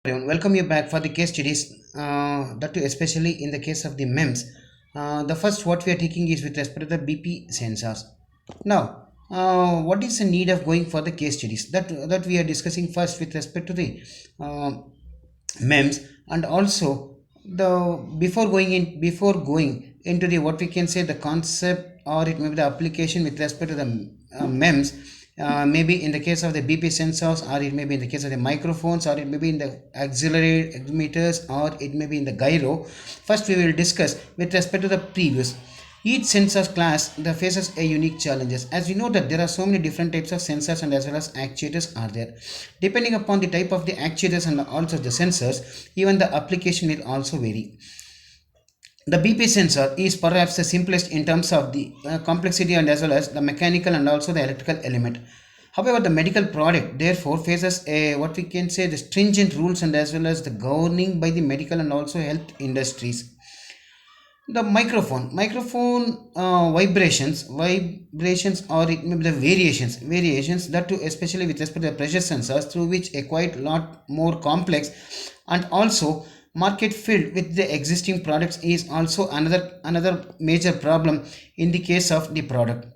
Everyone, welcome you back for the case studies. That too, especially in the case of the MEMS. The first what we are taking is with respect to the BP sensors. Now, what is the need of going for the case studies? That we are discussing first with respect to the uh, MEMS, and also the before going into the what we can say the concept, or it may be the application with respect to the MEMS. Maybe in the case of the BP sensors, or it may be in the case of the microphones, or it may be in the auxiliary meters, or it may be in the gyro. First, we will discuss with respect to the previous. Each sensor class that faces a unique challenges. As we know that there are so many different types of sensors and as well as actuators are there. Depending upon the type of the actuators and also the sensors, even the application will also vary. The BP sensor is perhaps the simplest in terms of the complexity and as well as the mechanical and also the electrical element. However, the medical product therefore faces a what we can say the stringent rules and as well as the governing by the medical and also health industries. The microphone vibrations, or it may be the variations that too especially with respect to the pressure sensors, through which a quite lot more complex and also market filled with the existing products is also another major problem in the case of the product.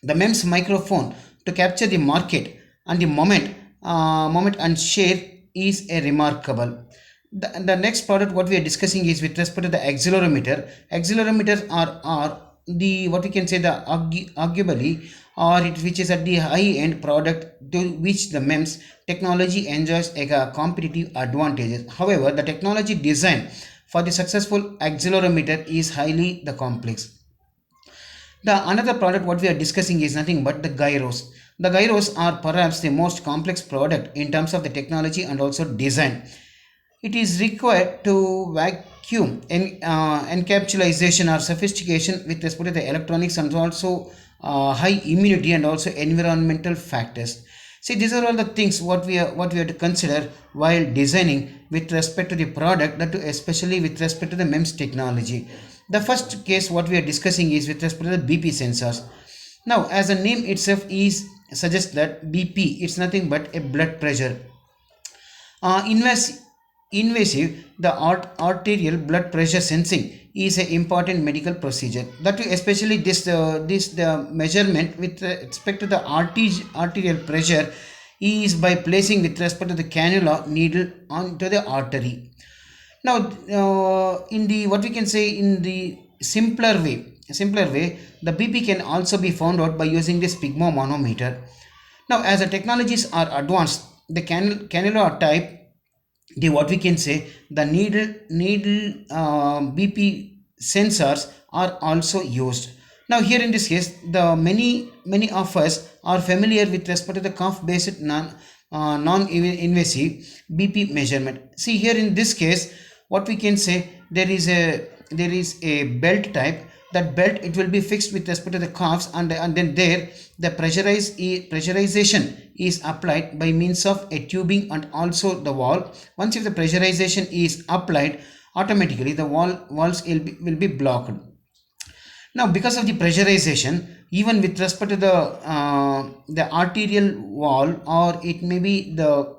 The MEMS microphone to capture the market and the moment and share is a remarkable. The next product what we are discussing is with respect to the accelerometer. Accelerometers are the what we can say the arguably, or it which is at the high end product to which the MEMS technology enjoys a competitive advantages. However, the technology design for the successful accelerometer is highly the complex. The another product what we are discussing is nothing but the gyros. The gyros are perhaps the most complex product in terms of the technology and also design. It is required to vacuum encapsulation or sophistication with respect to the electronics and also high immunity and also environmental factors. See, these are all the things what we have to consider while designing with respect to the product, that too especially with respect to the MEMS technology. The first case what we are discussing is with respect to the BP sensors. Now, as the name itself is suggests that BP, it's nothing but a blood pressure. Invasive, the arterial blood pressure sensing is an important medical procedure. That too, especially this the measurement with respect to the arterial pressure is by placing with respect to the cannula needle onto the artery. Now, in the what we can say in the simpler way, the BP can also be found out by using this sphygmomanometer. Now, as the technologies are advanced, the cannula type, the what we can say the needle BP sensors are also used. Now, here in this case, the many of us are familiar with respect to the cuff based non invasive BP measurement. See, here in this case, what we can say, there is a belt type. That belt, it will be fixed with respect to the cuffs, and then there the pressurization is applied by means of a tubing and also the wall. Once if the pressurization is applied, automatically the walls will be blocked. Now, because of the pressurization, even with respect to the arterial wall, or it may be the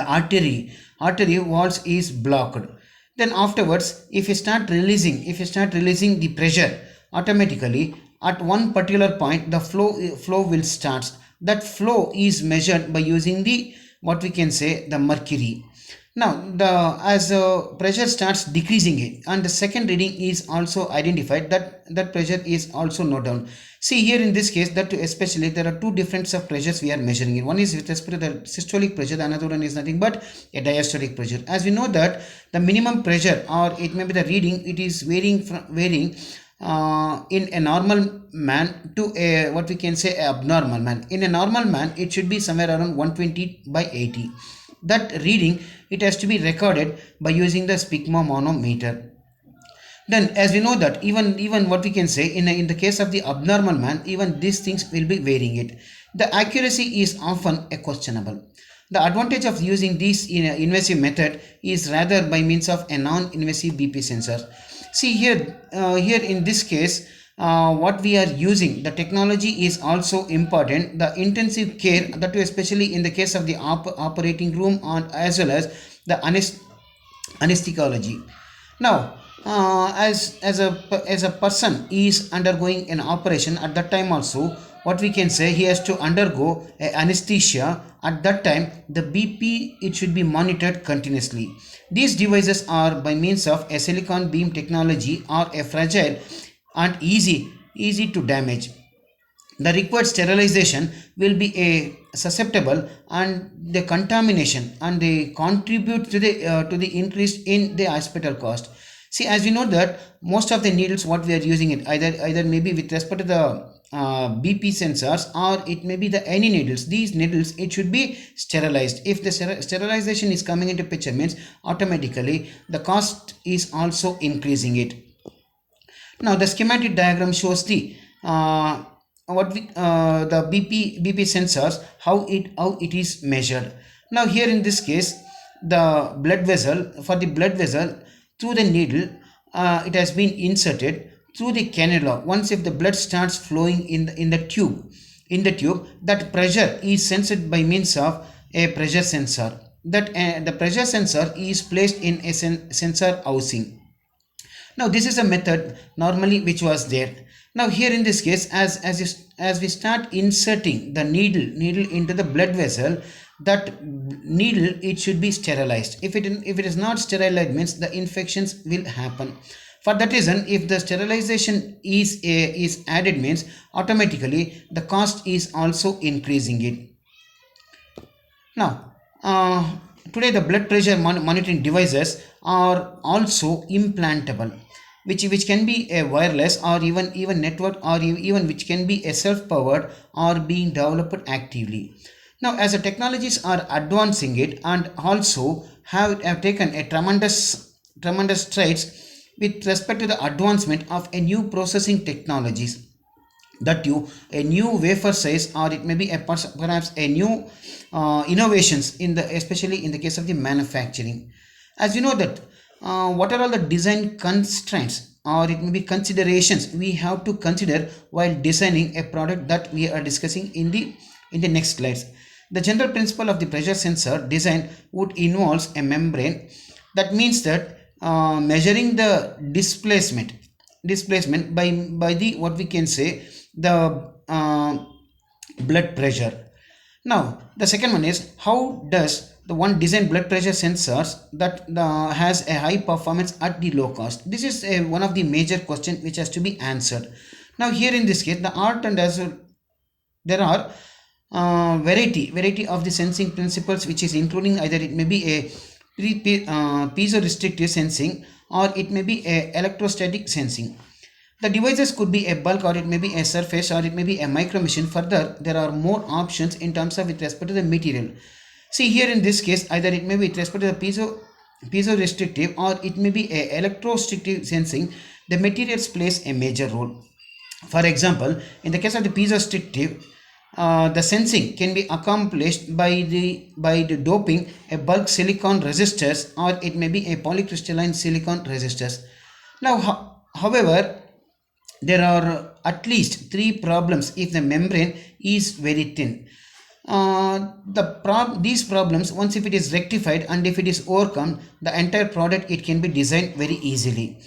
artery walls is blocked. Then afterwards, if you start releasing the pressure, automatically at one particular point the flow will start. That flow is measured by using the what we can say the mercury. Now, the as pressure starts decreasing it, and the second reading is also identified, that pressure is also noted down. See, here in this case, that especially there are two different of pressures we are measuring it. One is with respect to the systolic pressure, the another one is nothing but a diastolic pressure. As we know that the minimum pressure, or it may be the reading, it is varying in a normal man to a what we can say a abnormal man. In a normal man, it should be somewhere around 120 by 80. That reading, it has to be recorded by using the sphygmomanometer. Then, as we know that even what we can say in the case of the abnormal man, even these things will be varying it. The accuracy is often a questionable. The advantage of using this in an invasive method is rather by means of a non-invasive BP sensor. See, here in this case, what we are using, the technology is also important. The intensive care, that too especially in the case of the operating room, and as well as the anesthesiology. Now, as a person is undergoing an operation at that time also, what we can say, he has to undergo a anesthesia. At that time, the BP, it should be monitored continuously. These devices are by means of a silicon beam technology, or a fragile and easy to damage. The required sterilization will be a susceptible and the contamination, and they contribute to the increase in the hospital cost. See, as we know that most of the needles what we are using it, either maybe with respect to the BP sensors, or it may be the any needles. These needles, it should be sterilized. If the sterilization is coming into picture, means automatically the cost is also increasing it. Now the schematic diagram shows the the BP sensors, how it is measured. Now here in this case, the blood vessel, for the blood vessel, through the needle, it has been inserted through the cannula. Once if the blood starts flowing in the tube, that pressure is sensed by means of a pressure sensor. That the pressure sensor is placed in a sensor housing. Now this is a method normally which was there. Now here in this case, as we start inserting the needle into the blood vessel, that needle, it should be sterilized. If it is not sterilized, means the infections will happen. For that reason, if the sterilization is added, means automatically the cost is also increasing it. Now, today the blood pressure monitoring devices are also implantable, which can be a wireless, or even network, or even which can be a self-powered, or being developed actively. Now, as the technologies are advancing it, and also have taken a tremendous strides with respect to the advancement of a new processing technologies, that you a new wafer size, or it may be perhaps a new innovations in the, especially in the case of the manufacturing. As you know that what are all the design constraints, or it may be considerations we have to consider while designing a product, that we are discussing in the next slides. The general principle of the pressure sensor design would involves a membrane. That means that measuring the displacement by the, what we can say, the blood pressure. Now the second one is, how does the one design blood pressure sensors that has a high performance at the low cost? This is one of the major question which has to be answered. Now here in this case, the art and as well, there are variety of the sensing principles, which is including either it may be a piezorestrictive sensing, or it may be a electrostatic sensing. The devices could be a bulk, or it may be a surface, or it may be a micro machine. Further, there are more options in terms of with respect to the material. See here in this case, either it may be with respect to the piezorestrictive, or it may be a electrorestrictive sensing. The materials plays a major role. For example, in the case of the piezorestrictive, the sensing can be accomplished by the doping a bulk silicon resistors, or it may be a polycrystalline silicon resistors. Now, however, there are at least three problems if the membrane is very thin. These problems, once if it is rectified and if it is overcome, the entire product, it can be designed very easily.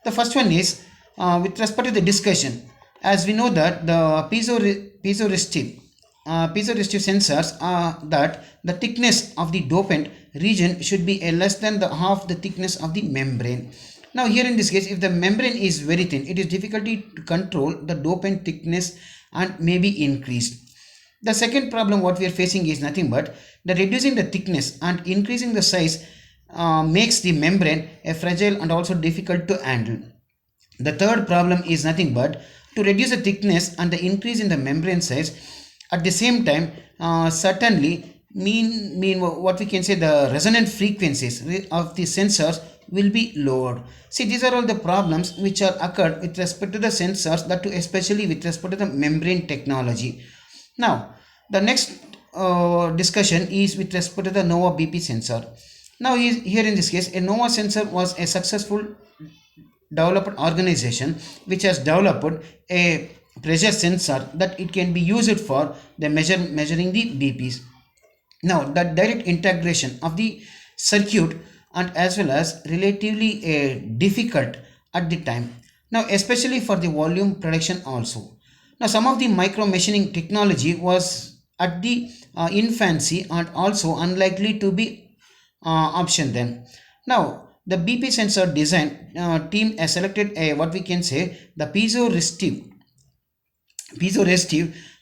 The first one is with respect to the discussion. As we know that the piezoresistive sensors are that the thickness of the dopant region should be a less than the half the thickness of the membrane. Now here in this case, if the membrane is very thin, it is difficulty to control the dopant thickness and may be increased. The second problem what we are facing is nothing but the reducing the thickness and increasing the size makes the membrane a fragile and also difficult to handle. The third problem is nothing but to reduce the thickness and the increase in the membrane size. At the same time, certainly mean what we can say, the resonant frequencies of the sensors will be lowered. See, these are all the problems which are occurred with respect to the sensors, that too especially with respect to the membrane technology. Now, the next discussion is with respect to the NOVA BP sensor. Now, here in this case, a NOVA sensor was a successful developed organization which has developed a pressure sensor that it can be used for the measuring the BPs. Now, the direct integration of the circuit and as well as relatively difficult at the time. Now especially for the volume production also. Now some of the micro machining technology was at the infancy and also unlikely to be option then. Now the BP sensor design team has selected a what we can say the piezoresistive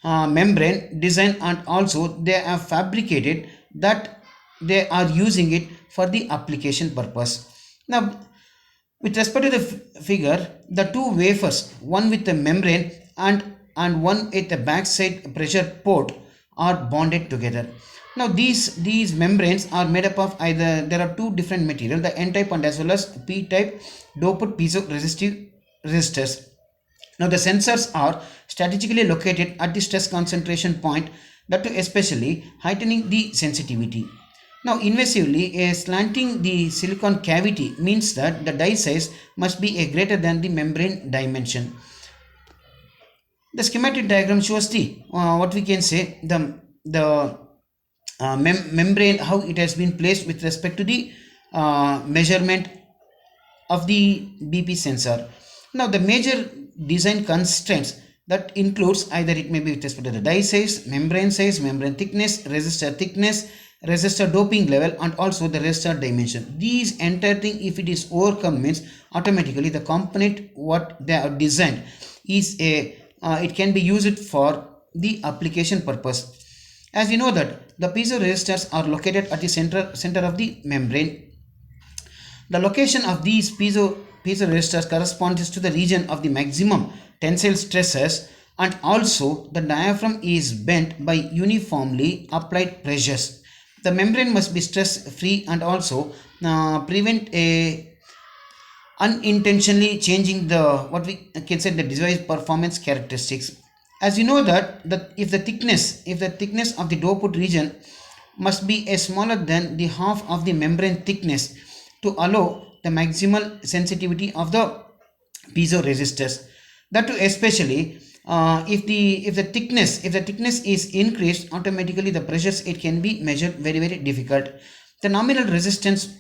membrane design, and also they have fabricated that they are using it for the application purpose. Now with respect to the figure, the two wafers, one with the membrane and one with the backside pressure port, are bonded together. Now these membranes are made up of either there are two different material, the N type and as well as P type doped piezoresistive resistors. Now the sensors are strategically located at the stress concentration point, that too especially heightening the sensitivity. Now invasively a slanting the silicon cavity means that the die size must be a greater than the membrane dimension. The schematic diagram shows the what we can say the membrane, how it has been placed with respect to the measurement of the BP sensor. Now the major design constraints that includes either it may be with respect to the die size, membrane thickness, resistor doping level, and also the resistor dimension. These entire thing, if it is overcome, means automatically the component what they are designed is a it can be used for the application purpose. As we know that the piezo resistors are located at the center of the membrane. The location of these piezo resistors corresponds to the region of the maximum tensile stresses, and also the diaphragm is bent by uniformly applied pressures. The membrane must be stress free and also prevent a unintentionally changing the what we can say the device performance characteristics. As you know that if the thickness of the doped region must be a smaller than the half of the membrane thickness to allow the maximal sensitivity of the piezo resistors. That too especially if the thickness is increased, automatically the pressures it can be measured very difficult. The nominal resistance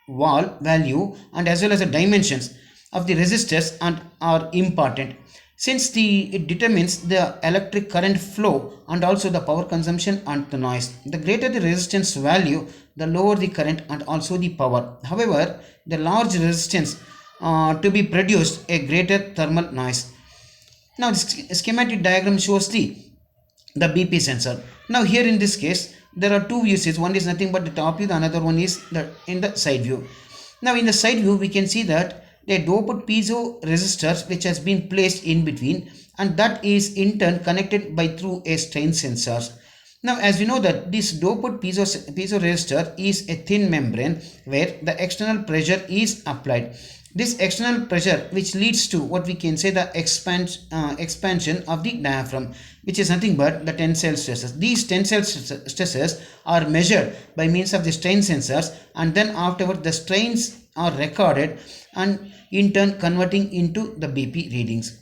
wall value and as well as the dimensions of the resistors and are important, since it determines the electric current flow and also the power consumption and the noise. The greater the resistance value, the lower the current and also the power. However, the large resistance to be produced a greater thermal noise. Now the schematic diagram shows the BP sensor. Now here in this case there are two uses. One is nothing but the top view, the another one is in the side view. Now in the side view we can see that a doped piezo resistors which has been placed in between, and that is in turn connected by through a strain sensors. Now as we know that this doped piezo resistor is a thin membrane where the external pressure is applied. This external pressure which leads to what we can say the expansion of the diaphragm, which is nothing but the tensile stresses. These tensile stresses are measured by means of the strain sensors, and then afterward the strains are recorded and in turn converting into the BP readings.